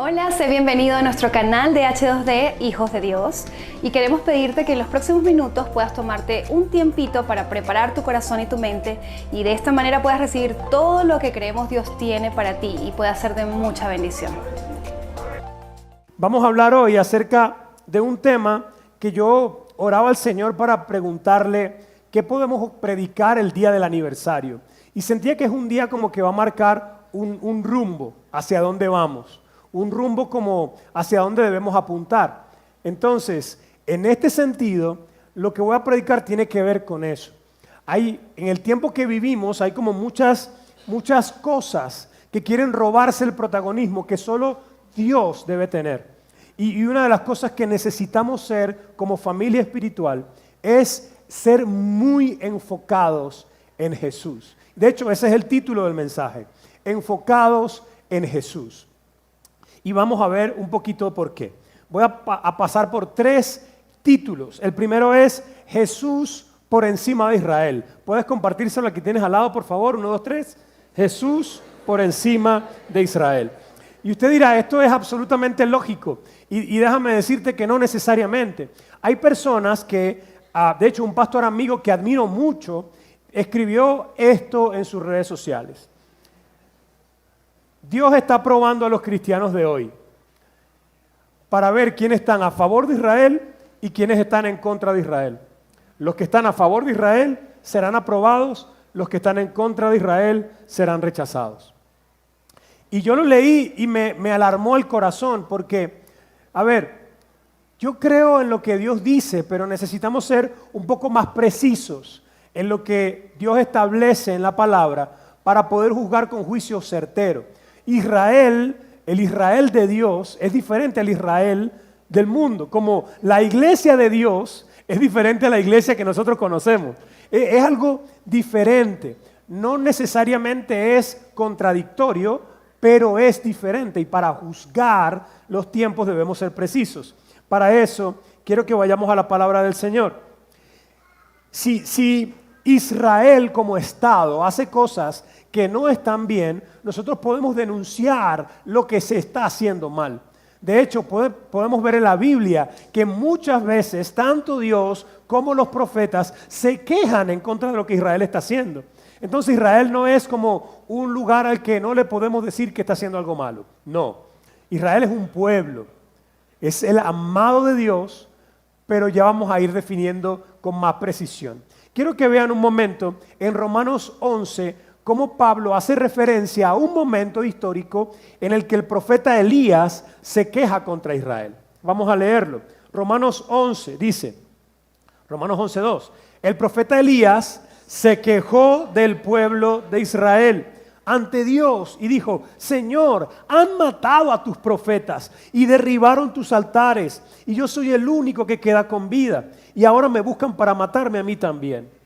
Hola, sé bienvenido a nuestro canal de H2D Hijos de Dios y queremos pedirte que en los próximos minutos puedas tomarte un tiempito para preparar tu corazón y tu mente y de esta manera puedas recibir todo lo que creemos Dios tiene para ti y pueda ser de mucha bendición. Vamos a hablar hoy acerca de un tema que yo oraba al Señor para preguntarle qué podemos predicar el día del aniversario. Y sentía que es un día como que va a marcar un rumbo hacia dónde vamos. Un rumbo como hacia dónde debemos apuntar. Entonces, en este sentido, lo que voy a predicar tiene que ver con eso. En el tiempo que vivimos hay como muchas cosas que quieren robarse el protagonismo que solo Dios debe tener. Y una de las cosas que necesitamos ser como familia espiritual es ser muy enfocados en Jesús. De hecho, ese es el título del mensaje, enfocados en Jesús. Y vamos a ver un poquito por qué. Voy a pasar por 3 títulos. El primero es Jesús por encima de Israel. ¿Puedes compartírselo al que tienes al lado, por favor? 1, 2, 3. Jesús por encima de Israel. Y usted dirá, esto es absolutamente lógico. Y déjame decirte que no necesariamente. Hay personas que, de hecho un pastor amigo que admiro mucho, escribió esto en sus redes sociales. Dios está probando a los cristianos de hoy para ver quiénes están a favor de Israel y quiénes están en contra de Israel. Los que están a favor de Israel serán aprobados, los que están en contra de Israel serán rechazados. Y yo lo leí y me alarmó el corazón porque, yo creo en lo que Dios dice, pero necesitamos ser un poco más precisos en lo que Dios establece en la palabra para poder juzgar con juicio certero. Israel, el Israel de Dios es diferente al Israel del mundo, como la iglesia de Dios es diferente a la iglesia que nosotros conocemos. Es algo diferente, no necesariamente es contradictorio, pero es diferente y para juzgar los tiempos debemos ser precisos. Para eso quiero que vayamos a la palabra del Señor. Si Israel como Estado hace cosas que no están bien, nosotros podemos denunciar lo que se está haciendo mal. De hecho, podemos ver en la Biblia que muchas veces tanto Dios como los profetas se quejan en contra de lo que Israel está haciendo. Entonces Israel no es como un lugar al que no le podemos decir que está haciendo algo malo. No, Israel es un pueblo, es el amado de Dios, pero ya vamos a ir definiendo con más precisión. Quiero que vean un momento en Romanos 11 cómo Pablo hace referencia a un momento histórico en el que el profeta Elías se queja contra Israel. Vamos a leerlo. Romanos 11 dice, Romanos 11:2, el profeta Elías se quejó del pueblo de Israel ante Dios y dijo, Señor, han matado a tus profetas y derribaron tus altares y yo soy el único que queda con vida y ahora me buscan para matarme a mí también.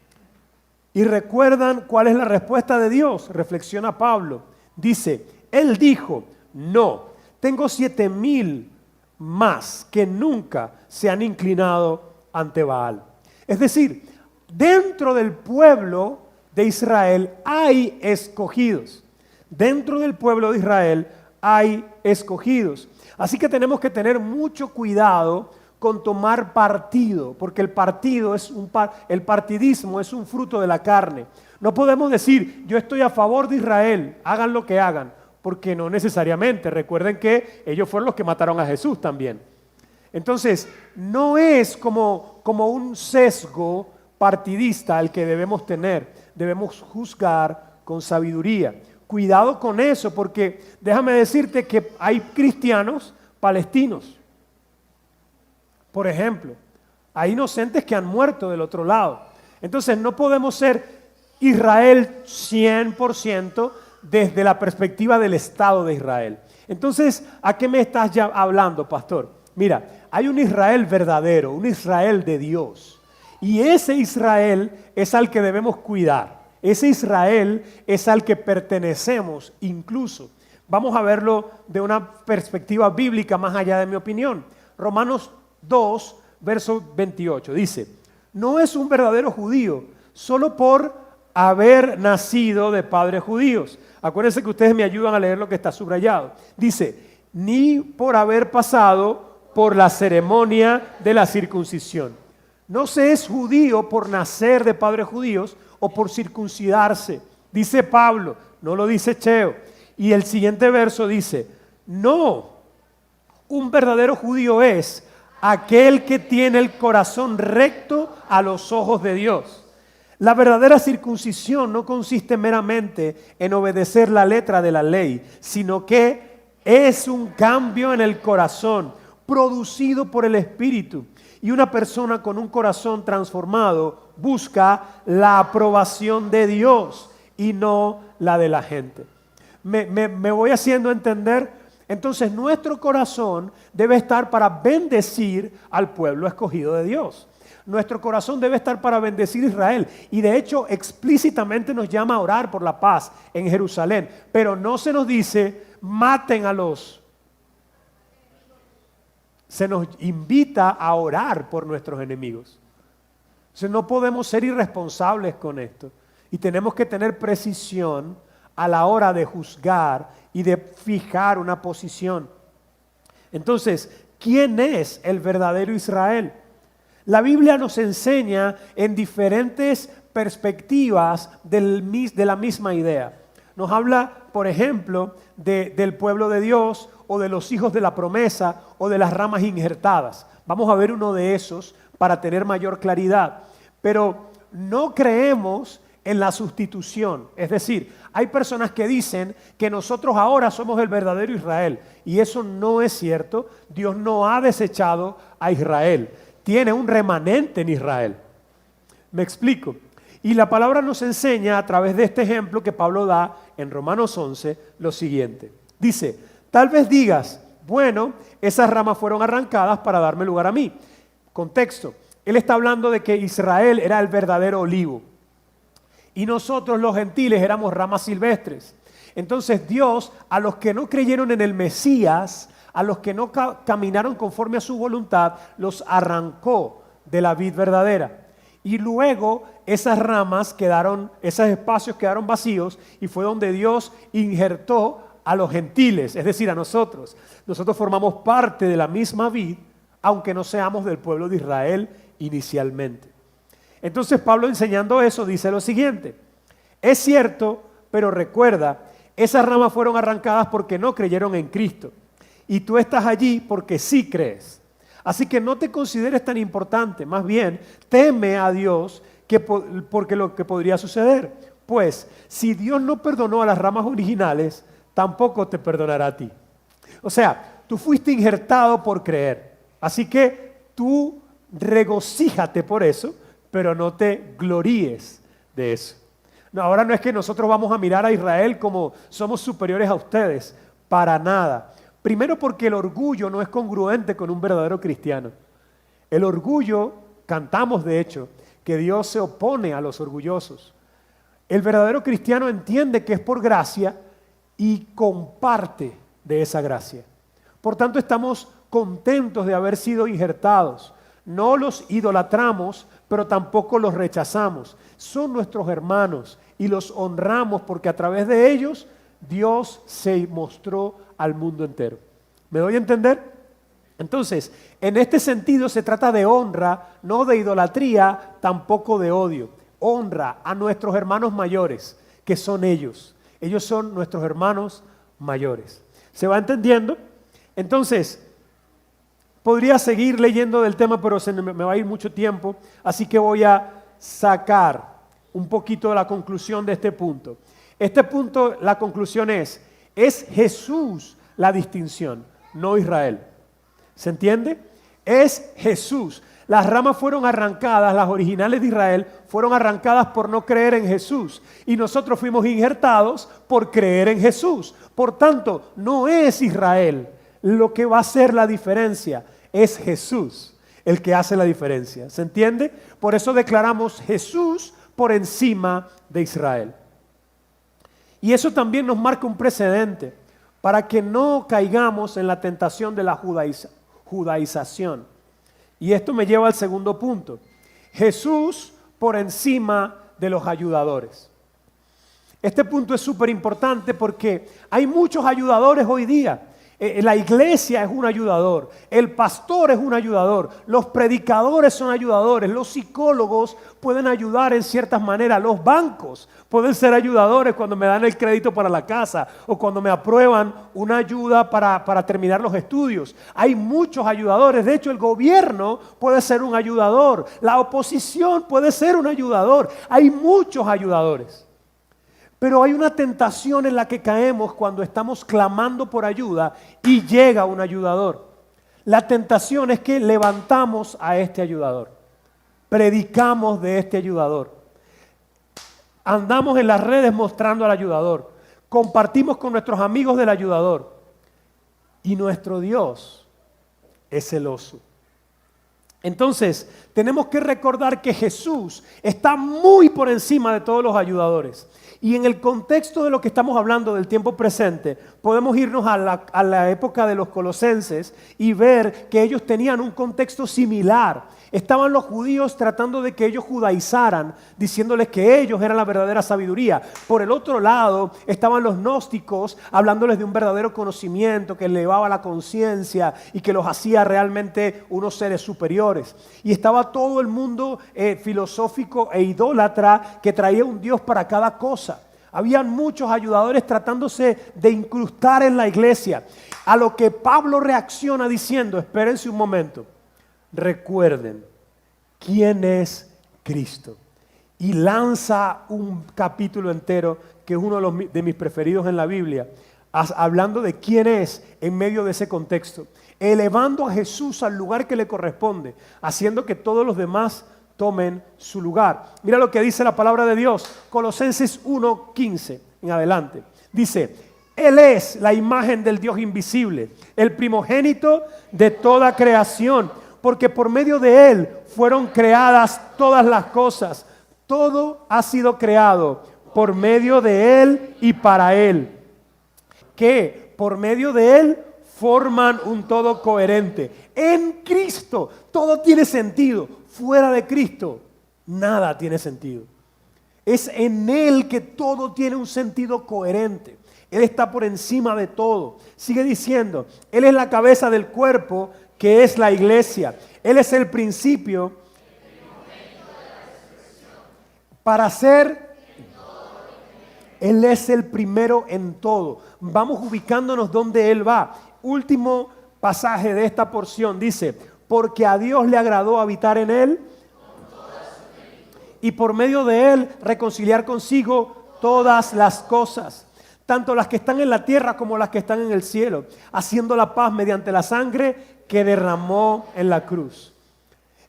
¿Y recuerdan cuál es la respuesta de Dios? Reflexiona Pablo. Dice, Él dijo, no, tengo 7,000 más que nunca se han inclinado ante Baal. Es decir, dentro del pueblo de Israel hay escogidos. Dentro del pueblo de Israel hay escogidos. Así que tenemos que tener mucho cuidado con tomar partido, porque el partidismo es un fruto de la carne. No podemos decir, yo estoy a favor de Israel, hagan lo que hagan, porque no necesariamente. Recuerden que ellos fueron los que mataron a Jesús también. Entonces, no es como un sesgo partidista el que debemos tener. Debemos juzgar con sabiduría. Cuidado con eso, porque déjame decirte que hay cristianos palestinos. Por ejemplo, hay inocentes que han muerto del otro lado. Entonces no podemos ser Israel 100% desde la perspectiva del Estado de Israel. Entonces, ¿a qué me estás ya hablando, pastor? Mira, hay un Israel verdadero, un Israel de Dios. Y ese Israel es al que debemos cuidar. Ese Israel es al que pertenecemos incluso. Vamos a verlo de una perspectiva bíblica más allá de mi opinión. Romanos 2, verso 28, dice, no es un verdadero judío solo por haber nacido de padres judíos. Acuérdense que ustedes me ayudan a leer lo que está subrayado. Dice, ni por haber pasado por la ceremonia de la circuncisión. No se es judío por nacer de padres judíos o por circuncidarse. Dice Pablo, no lo dice Cheo. Y el siguiente verso dice, no, un verdadero judío es aquel que tiene el corazón recto a los ojos de Dios. La verdadera circuncisión no consiste meramente en obedecer la letra de la ley, sino que es un cambio en el corazón producido por el Espíritu. Y una persona con un corazón transformado busca la aprobación de Dios y no la de la gente. Me voy haciendo entender. Entonces nuestro corazón debe estar para bendecir al pueblo escogido de Dios. Nuestro corazón debe estar para bendecir a Israel. Y de hecho explícitamente nos llama a orar por la paz en Jerusalén. Pero no se nos dice maten a los. Se nos invita a orar por nuestros enemigos. Entonces no podemos ser irresponsables con esto. Y tenemos que tener precisión a la hora de juzgar y de fijar una posición. Entonces, ¿quién es el verdadero Israel? La Biblia nos enseña en diferentes perspectivas de la misma idea. Nos habla, por ejemplo, del pueblo de Dios o de los hijos de la promesa o de las ramas injertadas. Vamos a ver uno de esos para tener mayor claridad. Pero no creemos en la sustitución. Es decir, hay personas que dicen que nosotros ahora somos el verdadero Israel. Y eso no es cierto. Dios no ha desechado a Israel. Tiene un remanente en Israel. Me explico. Y la palabra nos enseña a través de este ejemplo que Pablo da en Romanos 11 lo siguiente. Dice, tal vez digas, bueno, esas ramas fueron arrancadas para darme lugar a mí. Contexto. Él está hablando de que Israel era el verdadero olivo. Y nosotros los gentiles éramos ramas silvestres. Entonces Dios, a los que no creyeron en el Mesías, a los que no caminaron conforme a su voluntad, los arrancó de la vid verdadera. Y luego esas ramas quedaron, esos espacios quedaron vacíos y fue donde Dios injertó a los gentiles, es decir, a nosotros. Nosotros formamos parte de la misma vid, aunque no seamos del pueblo de Israel inicialmente. Entonces Pablo, enseñando eso, dice lo siguiente: es cierto, pero recuerda, esas ramas fueron arrancadas porque no creyeron en Cristo. Y tú estás allí porque sí crees. Así que no te consideres tan importante, más bien teme a Dios porque lo que podría suceder. Pues si Dios no perdonó a las ramas originales, tampoco te perdonará a ti. O sea, tú fuiste injertado por creer. Así que tú regocíjate por eso, pero no te gloríes de eso. No, ahora no es que nosotros vamos a mirar a Israel como somos superiores a ustedes, para nada. Primero porque el orgullo no es congruente con un verdadero cristiano. El orgullo, cantamos de hecho, que Dios se opone a los orgullosos. El verdadero cristiano entiende que es por gracia y comparte de esa gracia. Por tanto, estamos contentos de haber sido injertados. No los idolatramos, pero tampoco los rechazamos. Son nuestros hermanos y los honramos porque a través de ellos Dios se mostró al mundo entero. ¿Me doy a entender? Entonces, en este sentido se trata de honra, no de idolatría, tampoco de odio. Honra a nuestros hermanos mayores, que son ellos. Ellos son nuestros hermanos mayores. ¿Se va entendiendo? Entonces, podría seguir leyendo del tema, pero me va a ir mucho tiempo, así que voy a sacar un poquito de la conclusión de este punto. Este punto, la conclusión es Jesús la distinción, no Israel. ¿Se entiende? Es Jesús. Las ramas fueron arrancadas, las originales de Israel fueron arrancadas por no creer en Jesús. Y nosotros fuimos injertados por creer en Jesús. Por tanto, no es Israel lo que va a hacer la diferencia, es Jesús el que hace la diferencia. ¿Se entiende? Por eso declaramos Jesús por encima de Israel. Y eso también nos marca un precedente para que no caigamos en la tentación de la judaización. Y esto me lleva al segundo punto. Jesús por encima de los ayudadores. Este punto es súper importante porque hay muchos ayudadores hoy día La iglesia es un ayudador, el pastor es un ayudador, los predicadores son ayudadores, los psicólogos pueden ayudar en ciertas maneras, los bancos pueden ser ayudadores cuando me dan el crédito para la casa o cuando me aprueban una ayuda para terminar los estudios. Hay muchos ayudadores, de hecho el gobierno puede ser un ayudador, la oposición puede ser un ayudador, hay muchos ayudadores. Pero hay una tentación en la que caemos cuando estamos clamando por ayuda y llega un ayudador. La tentación es que levantamos a este ayudador, predicamos de este ayudador, andamos en las redes mostrando al ayudador, compartimos con nuestros amigos del ayudador y nuestro Dios es celoso. Entonces, tenemos que recordar que Jesús está muy por encima de todos los ayudadores. Y en el contexto de lo que estamos hablando del tiempo presente, podemos irnos a la época de los colosenses y ver que ellos tenían un contexto similar. Estaban los judíos tratando de que ellos judaizaran, diciéndoles que ellos eran la verdadera sabiduría. Por el otro lado, estaban los gnósticos hablándoles de un verdadero conocimiento que elevaba la conciencia y que los hacía realmente unos seres superiores. Y estaba todo el mundo filosófico e idólatra que traía un Dios para cada cosa. Habían muchos ayudadores tratándose de incrustar en la iglesia. A lo que Pablo reacciona diciendo, espérense un momento, recuerden quién es Cristo. Y lanza un capítulo entero que es uno de mis preferidos en la Biblia, hablando de quién es en medio de ese contexto, elevando a Jesús al lugar que le corresponde, haciendo que todos los demás tomen su lugar. Mira lo que dice la palabra de Dios, Colosenses 1:15 en adelante. Dice, Él es la imagen del Dios invisible, el primogénito de toda creación, porque por medio de Él fueron creadas todas las cosas. Todo ha sido creado por medio de Él y para Él, que por medio de Él forman un todo coherente. En Cristo todo tiene sentido. Fuera de Cristo, nada tiene sentido. Es en Él que todo tiene un sentido coherente. Él está por encima de todo. Sigue diciendo, Él es la cabeza del cuerpo, que es la iglesia. Él es el principio para ser. Él es el primero en todo. Vamos ubicándonos donde Él va. Último pasaje de esta porción dice, porque a Dios le agradó habitar en Él y por medio de Él reconciliar consigo todas las cosas, tanto las que están en la tierra como las que están en el cielo, haciendo la paz mediante la sangre que derramó en la cruz.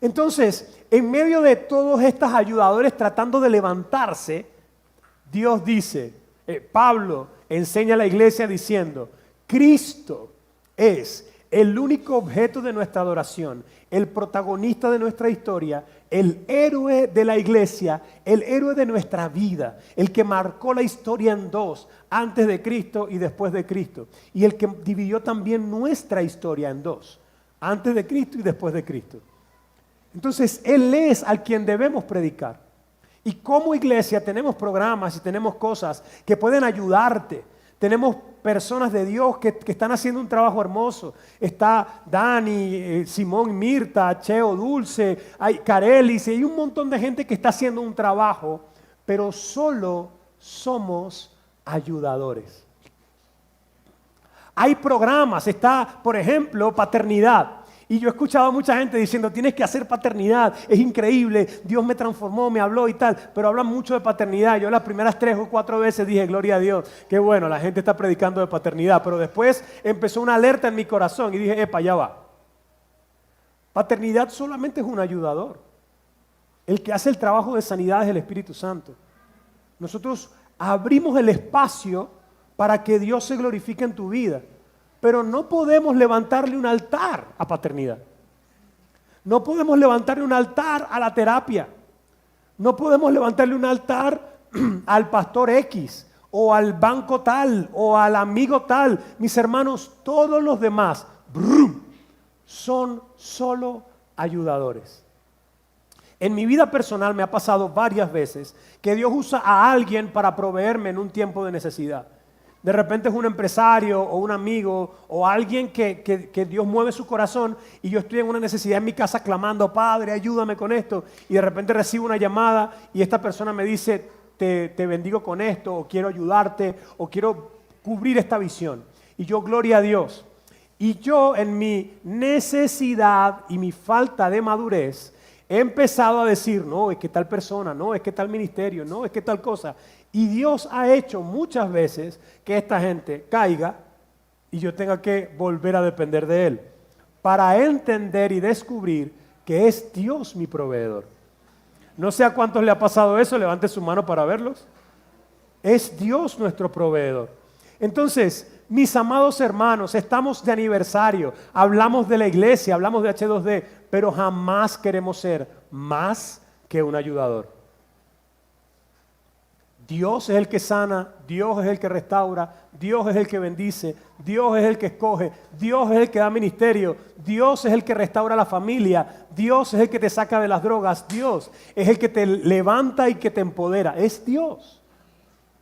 Entonces, en medio de todos estos ayudadores tratando de levantarse, Dios dice, Pablo enseña a la iglesia diciendo, Cristo es el único objeto de nuestra adoración, el protagonista de nuestra historia, el héroe de la iglesia, el héroe de nuestra vida, el que marcó la historia en dos, antes de Cristo y después de Cristo, y el que dividió también nuestra historia en dos, antes de Cristo y después de Cristo. Entonces, Él es al quien debemos predicar. Y como iglesia tenemos programas y tenemos cosas que pueden ayudarte. Tenemos personas de Dios que están haciendo un trabajo hermoso. Está Dani, Simón, Mirta, Cheo, Dulce, hay Carelis, y hay un montón de gente que está haciendo un trabajo, pero solo somos ayudadores. Hay programas, está, por ejemplo, paternidad. Y yo he escuchado a mucha gente diciendo, tienes que hacer paternidad, es increíble, Dios me transformó, me habló y tal, pero hablan mucho de paternidad. Yo las primeras 3 o 4 veces dije, gloria a Dios, qué bueno, la gente está predicando de paternidad, pero después empezó una alerta en mi corazón y dije, epa, ya va. Paternidad solamente es un ayudador. El que hace el trabajo de sanidad es el Espíritu Santo. Nosotros abrimos el espacio para que Dios se glorifique en tu vida. Pero no podemos levantarle un altar a paternidad. No podemos levantarle un altar a la terapia. No podemos levantarle un altar al pastor X o al banco tal o al amigo tal. Mis hermanos, todos los demás son solo ayudadores. En mi vida personal me ha pasado varias veces que Dios usa a alguien para proveerme en un tiempo de necesidad. De repente es un empresario o un amigo o alguien que Dios mueve su corazón y yo estoy en una necesidad en mi casa clamando, Padre, ayúdame con esto. Y de repente recibo una llamada y esta persona me dice, te bendigo con esto, o quiero ayudarte, o quiero cubrir esta visión. Y yo, gloria a Dios. Y yo en mi necesidad y mi falta de madurez he empezado a decir, no, es que tal persona, no, es que tal ministerio, no, es que tal cosa. Y Dios ha hecho muchas veces que esta gente caiga y yo tenga que volver a depender de Él para entender y descubrir que es Dios mi proveedor. No sé a cuántos le ha pasado eso, levante su mano para verlos. Es Dios nuestro proveedor. Entonces, mis amados hermanos, estamos de aniversario, hablamos de la iglesia, hablamos de H2D, pero jamás queremos ser más que un ayudador. Dios es el que sana, Dios es el que restaura, Dios es el que bendice, Dios es el que escoge, Dios es el que da ministerio, Dios es el que restaura la familia, Dios es el que te saca de las drogas, Dios es el que te levanta y que te empodera, es Dios.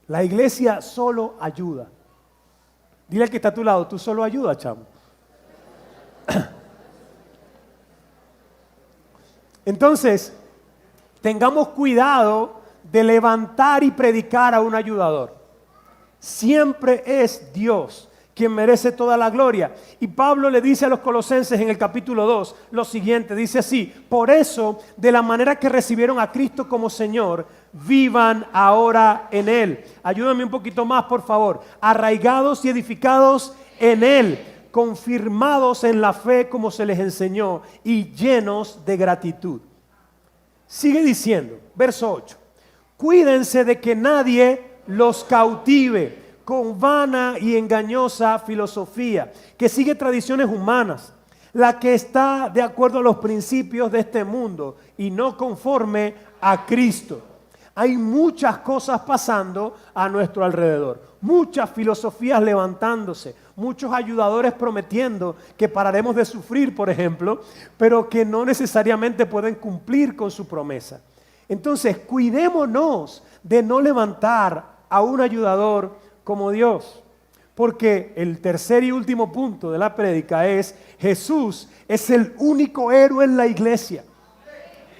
La iglesia solo ayuda. Dile al que está a tu lado, tú solo ayudas, chamo. Entonces, tengamos cuidado de levantar y predicar a un ayudador. Siempre es Dios quien merece toda la gloria. Y Pablo le dice a los colosenses en el capítulo 2 lo siguiente, dice así, por eso, de la manera que recibieron a Cristo como Señor, vivan ahora en Él. Ayúdame un poquito más, por favor. Arraigados y edificados en Él, confirmados en la fe como se les enseñó y llenos de gratitud. Sigue diciendo, verso 8. Cuídense de que nadie los cautive con vana y engañosa filosofía, que sigue tradiciones humanas, la que está de acuerdo a los principios de este mundo y no conforme a Cristo. Hay muchas cosas pasando a nuestro alrededor, muchas filosofías levantándose, muchos ayudadores prometiendo que pararemos de sufrir, por ejemplo, pero que no necesariamente pueden cumplir con su promesa. Entonces, cuidémonos de no levantar a un ayudador como Dios, porque el tercer y último punto de la prédica es: Jesús es el único héroe en la iglesia.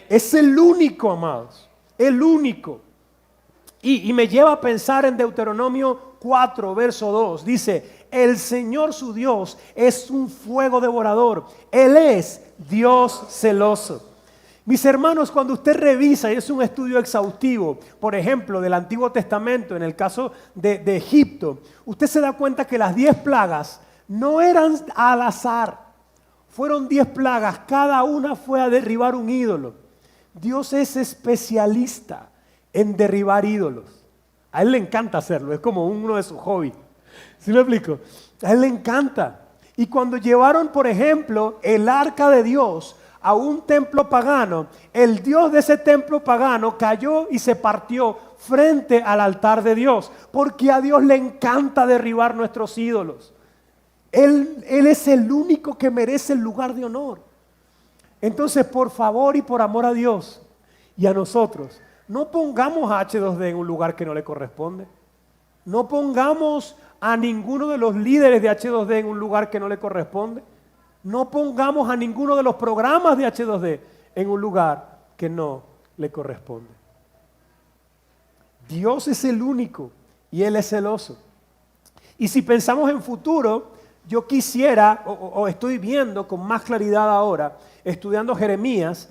Es el único, amados, el único. Y me lleva a pensar en Deuteronomio 4, verso 2. Dice, el Señor su Dios es un fuego devorador. Él es Dios celoso. Mis hermanos, cuando usted revisa, y es un estudio exhaustivo, por ejemplo, del Antiguo Testamento, en el caso de Egipto, usted se da cuenta que las 10 plagas no eran al azar. Fueron 10 plagas, cada una fue a derribar un ídolo. Dios es especialista en derribar ídolos. A Él le encanta hacerlo, es como uno de sus hobbies. ¿Sí me explico? A Él le encanta. Y cuando llevaron, por ejemplo, el arca de Dios a un templo pagano, el Dios de ese templo pagano cayó y se partió frente al altar de Dios, porque a Dios le encanta derribar nuestros ídolos. Él es el único que merece el lugar de honor. Entonces, por favor y por amor a Dios y a nosotros, no pongamos a H2D en un lugar que no le corresponde. No pongamos a ninguno de los líderes de H2D en un lugar que no le corresponde. No pongamos a ninguno de los programas de H2D en un lugar que no le corresponde. Dios es el único y Él es celoso. Y si pensamos en futuro, yo quisiera, o estoy viendo con más claridad ahora, estudiando Jeremías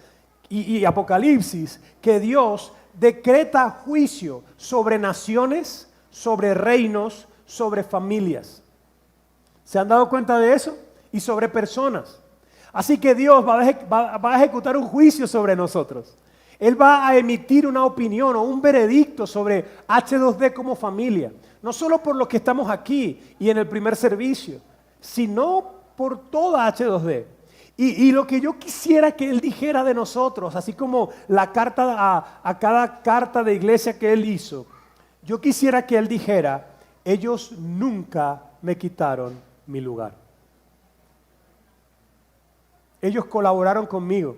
y Apocalipsis, que Dios decreta juicio sobre naciones, sobre reinos, sobre familias. ¿Se han dado cuenta de eso? Y sobre personas. Así que Dios va a ejecutar un juicio sobre nosotros. Él va a emitir una opinión o un veredicto sobre H2D como familia. No solo por los que estamos aquí y en el primer servicio, sino por toda H2D. Y lo que yo quisiera que Él dijera de nosotros, así como la carta a cada carta de iglesia que Él hizo, yo quisiera que Él dijera, ellos nunca me quitaron mi lugar. Ellos colaboraron conmigo.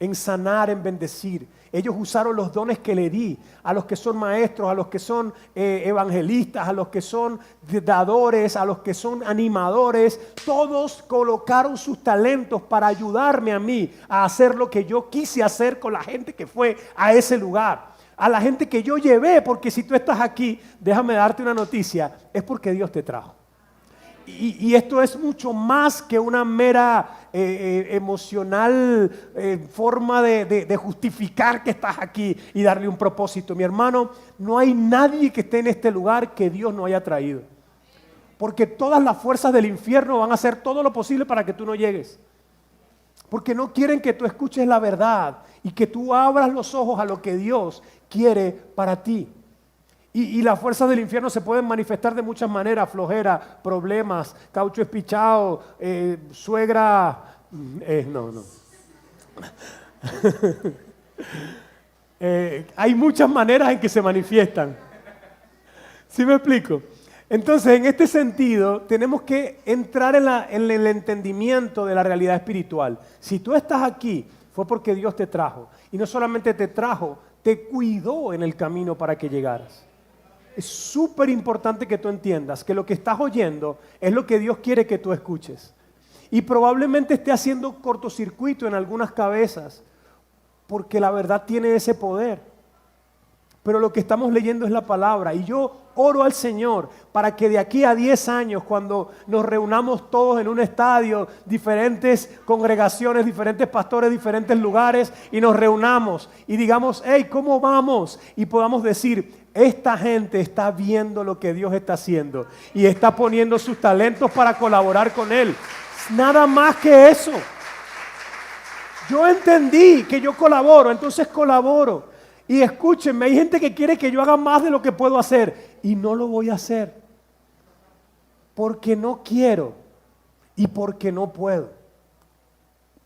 en sanar, en bendecir. Ellos usaron los dones que le di a los que son maestros, a los que son evangelistas, a los que son dadores, a los que son animadores. Todos colocaron sus talentos para ayudarme a mí a hacer lo que yo quise hacer con la gente que fue a ese lugar. A la gente que yo llevé, porque si tú estás aquí, déjame darte una noticia, es porque Dios te trajo. Y esto es mucho más que una mera emocional forma de justificar que estás aquí y darle un propósito. Mi hermano, no hay nadie que esté en este lugar que Dios no haya traído. Porque todas las fuerzas del infierno van a hacer todo lo posible para que tú no llegues. Porque no quieren que tú escuches la verdad y que tú abras los ojos a lo que Dios quiere para ti. Y las fuerzas del infierno se pueden manifestar de muchas maneras: flojera, problemas, caucho espichado, suegra, no. Hay muchas maneras en que se manifiestan. ¿Sí me explico? Entonces, en este sentido, tenemos que entrar en el entendimiento de la realidad espiritual. Si tú estás aquí, fue porque Dios te trajo. Y no solamente te trajo, te cuidó en el camino para que llegaras. Es súper importante que tú entiendas que lo que estás oyendo es lo que Dios quiere que tú escuches. Y probablemente esté haciendo cortocircuito en algunas cabezas, porque la verdad tiene ese poder. Pero lo que estamos leyendo es la palabra. Y yo oro al Señor para que de aquí a 10 años, cuando nos reunamos todos en un estadio, diferentes congregaciones, diferentes pastores, diferentes lugares, y nos reunamos y digamos: hey, ¿cómo vamos? Y podamos decir: esta gente está viendo lo que Dios está haciendo y está poniendo sus talentos para colaborar con Él. Nada más que eso. Yo entendí que yo colaboro, entonces colaboro. Y escúchenme, hay gente que quiere que yo haga más de lo que puedo hacer y no lo voy a hacer porque no quiero y porque no puedo.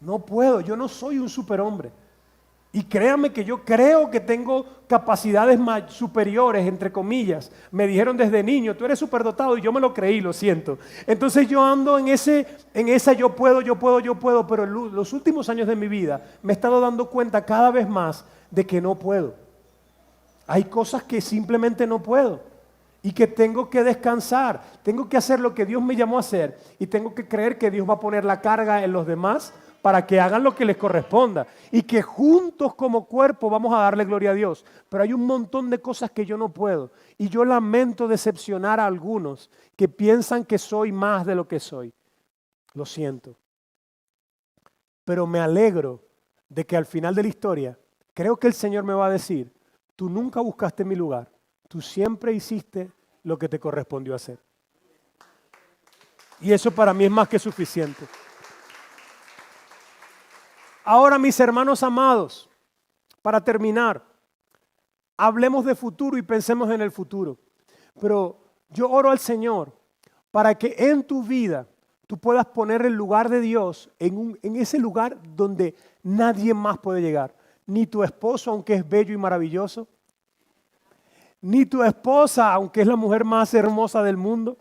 No puedo, yo no soy un superhombre. Y créanme que yo creo que tengo capacidades más superiores, entre comillas. Me dijeron desde niño: tú eres superdotado, y yo me lo creí, lo siento. Entonces yo ando en esa yo puedo, pero en los últimos años de mi vida me he estado dando cuenta cada vez más de que no puedo. Hay cosas que simplemente no puedo y que tengo que descansar. Tengo que hacer lo que Dios me llamó a hacer y tengo que creer que Dios va a poner la carga en los demás para que hagan lo que les corresponda y que juntos como cuerpo vamos a darle gloria a Dios. Pero hay un montón de cosas que yo no puedo y yo lamento decepcionar a algunos que piensan que soy más de lo que soy. Lo siento. Pero me alegro de que al final de la historia creo que el Señor me va a decir: tú nunca buscaste mi lugar, tú siempre hiciste lo que te correspondió hacer. Y eso para mí es más que suficiente. Ahora, mis hermanos amados, para terminar, hablemos de futuro y pensemos en el futuro. Pero yo oro al Señor para que en tu vida tú puedas poner el lugar de Dios en ese lugar donde nadie más puede llegar. Ni tu esposo, aunque es bello y maravilloso. Ni tu esposa, aunque es la mujer más hermosa del mundo.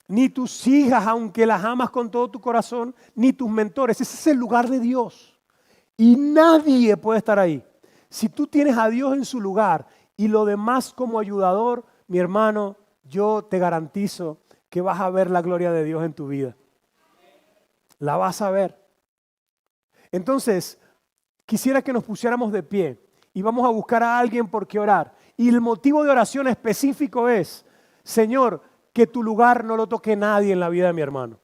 Ni tus hijas, aunque las amas con todo tu corazón. Ni tus mentores. Ese es el lugar de Dios. Y nadie puede estar ahí. Si tú tienes a Dios en su lugar y lo demás como ayudador, mi hermano, yo te garantizo que vas a ver la gloria de Dios en tu vida. La vas a ver. Entonces, quisiera que nos pusiéramos de pie y vamos a buscar a alguien por qué orar. Y el motivo de oración específico es: Señor, que tu lugar no lo toque nadie en la vida de mi hermano.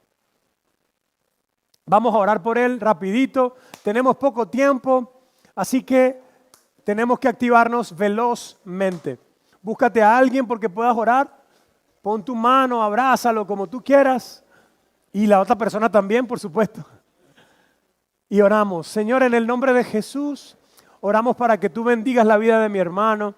Vamos a orar por él rapidito. Tenemos poco tiempo, así que tenemos que activarnos velozmente. Búscate a alguien porque puedas orar. Pon tu mano, abrázalo como tú quieras. Y la otra persona también, por supuesto. Y oramos. Señor, en el nombre de Jesús, oramos para que tú bendigas la vida de mi hermano,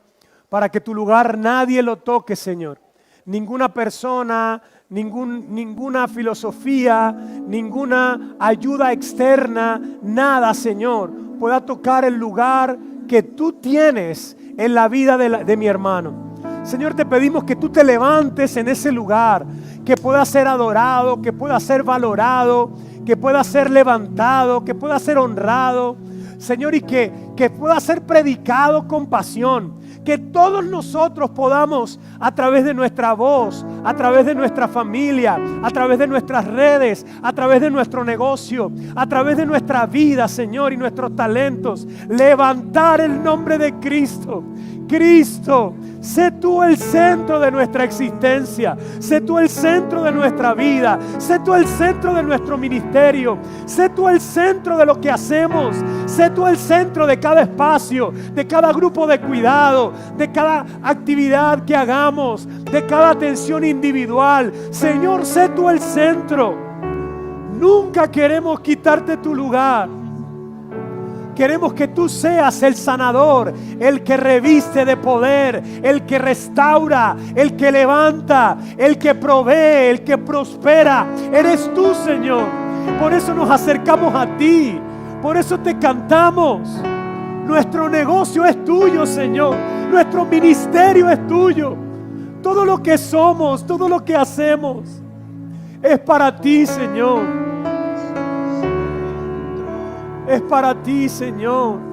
para que tu lugar nadie lo toque, Señor. Ninguna persona, ninguna filosofía, ninguna ayuda externa, nada, Señor, pueda tocar el lugar que tú tienes en la vida de mi hermano. Señor, te pedimos que tú te levantes en ese lugar, que pueda ser adorado, que pueda ser valorado, que pueda ser levantado, que pueda ser honrado, Señor, y que pueda ser predicado con pasión. Que todos nosotros podamos, a través de nuestra voz, a través de nuestra familia, a través de nuestras redes, a través de nuestro negocio, a través de nuestra vida, Señor, y nuestros talentos, levantar el nombre de Cristo. Cristo, sé tú el centro de nuestra existencia, sé tú el centro de nuestra vida, sé tú el centro de nuestro ministerio, sé tú el centro de lo que hacemos, sé tú el centro de cada espacio, de cada grupo de cuidado, de cada actividad que hagamos, de cada atención individual. Señor, sé tú el centro. Nunca queremos quitarte tu lugar. Queremos que tú seas el sanador, el que reviste de poder, el que restaura, el que levanta, el que provee, el que prospera. Eres tú, Señor. Por eso nos acercamos a ti. Por eso te cantamos. Nuestro negocio es tuyo, Señor. Nuestro ministerio es tuyo. Todo lo que somos, todo lo que hacemos es para ti, Señor. Es para ti, Señor.